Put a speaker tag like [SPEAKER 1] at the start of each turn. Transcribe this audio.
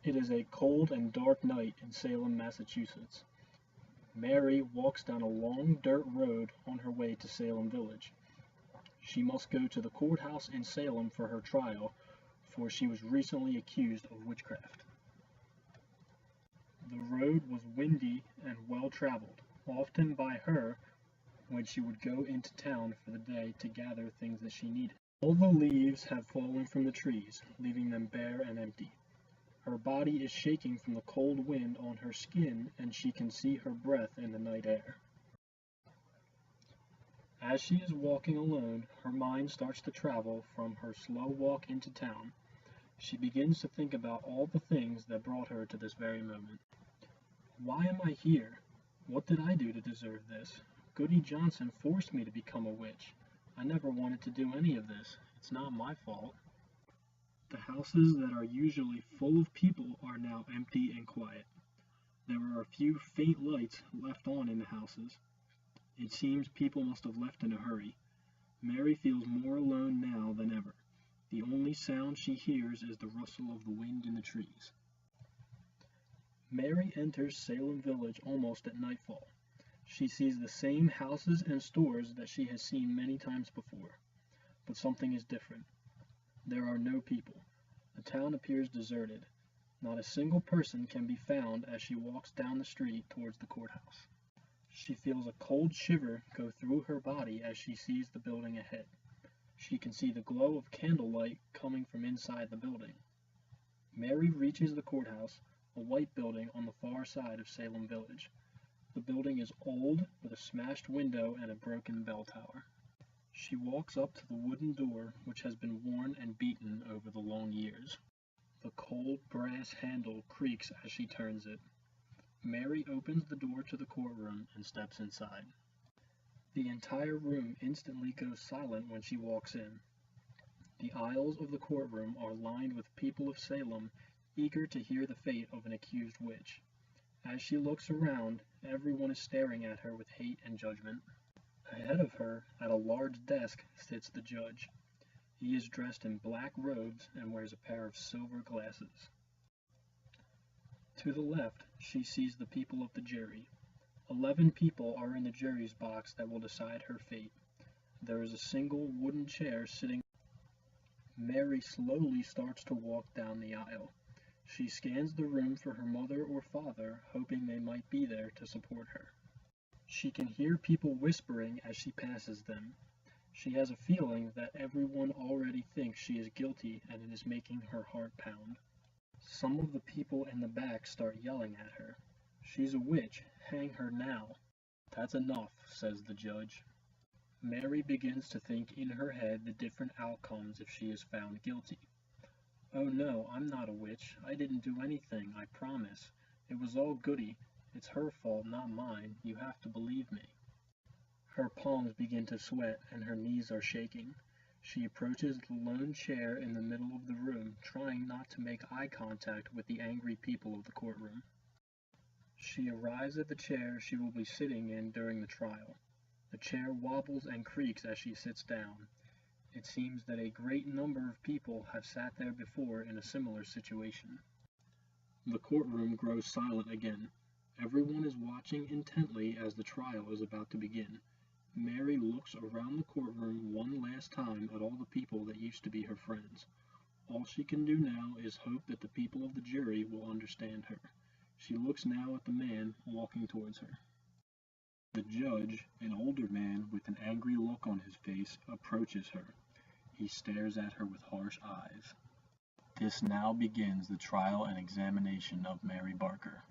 [SPEAKER 1] It is a cold and dark night in Salem, Massachusetts. Mary walks down a long dirt road on her way to Salem Village. She must go to the courthouse in Salem for her trial, for she was recently accused of witchcraft. The road was windy and well traveled, often by her when she would go into town for the day to gather things that she needed. All the leaves have fallen from the trees, leaving them bare and empty. Her body is shaking from the cold wind on her skin, and she can see her breath in the night air. As she is walking alone, her mind starts to travel from her slow walk into town. She begins to think about all the things that brought her to this very moment. Why am I here? What did I do to deserve this? Goody Johnson forced me to become a witch. I never wanted to do any of this. It's not my fault. The houses that are usually full of people are now empty and quiet. There are a few faint lights left on in the houses. It seems people must have left in a hurry. Mary feels more alone now than ever. The only sound she hears is the rustle of the wind in the trees. Mary enters Salem Village almost at nightfall. She sees the same houses and stores that she has seen many times before. But something is different. There are no people. The town appears deserted. Not a single person can be found as she walks down the street towards the courthouse. She feels a cold shiver go through her body as she sees the building ahead. She can see the glow of candlelight coming from inside the building. Mary reaches the courthouse, a white building on the far side of Salem Village. The building is old, with a smashed window and a broken bell tower. She walks up to the wooden door, which has been worn and beaten over the long years. The cold brass handle creaks as she turns it. Mary opens the door to the courtroom and steps inside. The entire room instantly goes silent when she walks in. The aisles of the courtroom are lined with people of Salem, eager to hear the fate of an accused witch. As she looks around, everyone is staring at her with hate and judgment. Ahead of her, at a large desk, sits the judge. He is dressed in black robes and wears a pair of silver glasses. To the left, she sees the people of the jury. 11 people are in the jury's box that will decide her fate. There is a single wooden chair sitting. Mary slowly starts to walk down the aisle. She scans the room for her mother or father, hoping they might be there to support her. She can hear people whispering as she passes them. She has a feeling that everyone already thinks she is guilty, and it is making her heart pound. Some of the people in the back start yelling at her. "She's a witch, hang her now." "That's enough," says the judge. Mary begins to think in her head the different outcomes if she is found guilty. "Oh no, I'm not a witch. I didn't do anything, I promise. It was all Goody. It's her fault, not mine. You have to believe me." Her palms begin to sweat and her knees are shaking. She approaches the lone chair in the middle of the room, trying not to make eye contact with the angry people of the courtroom. She arrives at the chair she will be sitting in during the trial. The chair wobbles and creaks as she sits down. It seems that a great number of people have sat there before in a similar situation. The courtroom grows silent again. Everyone is watching intently as the trial is about to begin. Mary looks around the courtroom one last time at all the people that used to be her friends. All she can do now is hope that the people of the jury will understand her. She looks now at the man walking towards her. The judge, an older man with an angry look on his face, approaches her. He stares at her with harsh eyes. This now begins the trial and examination of Mary Barker.